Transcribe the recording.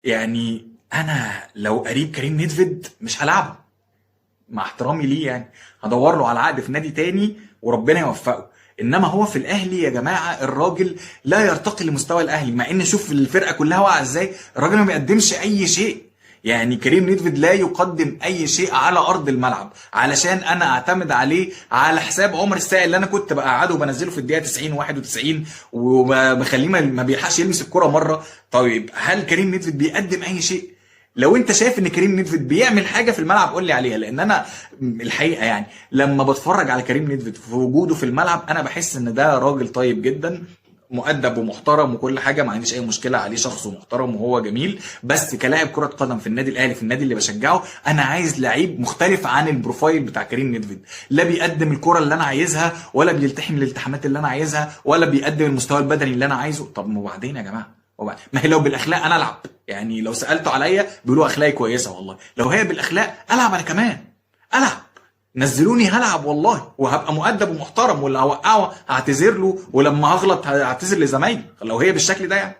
يعني انا لو قريب كريم نيدفيد مش هلعبه، مع احترامي ليه يعني، هدور له على عقد في نادي تاني وربنا يوفقه. انما هو في الاهلي يا جماعه الراجل لا يرتقي لمستوى الاهلي، مع ان شوف الفرقه كلها واقعه ازاي، الراجل ما بيقدمش اي شيء. يعني كريم نيدفيد لا يقدم اي شيء على ارض الملعب، علشان انا اعتمد عليه على حساب عمر الساعي اللي انا كنت بقعده وبنزله في الدقيقه 90 91 وبخليه ما بيلحقش يلمس الكره مره. طيب هل كريم نيدفيد بيقدم اي شيء؟ لو انت شايف ان كريم نيدفيد بيعمل حاجه في الملعب قول لي عليها، لان انا الحقيقه يعني لما بتفرج على كريم نيدفيد في وجوده في الملعب انا بحس ان ده راجل طيب جدا، مؤدب ومحترم وكل حاجه، ما عنديش اي مشكله عليه، شخص محترم وهو جميل. بس كلاعب كره قدم في النادي الاهلي، في النادي اللي بشجعه، انا عايز لعيب مختلف عن البروفايل بتاع كريم نيدفيد، لا بيقدم الكره اللي انا عايزها، ولا بيلتحم الالتحامات اللي انا عايزها، ولا بيقدم المستوى البدني اللي انا عايزه. طب وبعدين يا جماعه، ما هي لو بالاخلاق انا العب، يعني لو سالته عليا بيقولوا اخلاقي كويسه، والله لو هي بالاخلاق العب انا كمان، العب، نزلوني هلعب والله، وهبقى مؤدب ومحترم، واللي هوقعه هعتذر له، ولما هغلط هعتذر لزمايلي، لو هي بالشكل ده يعني.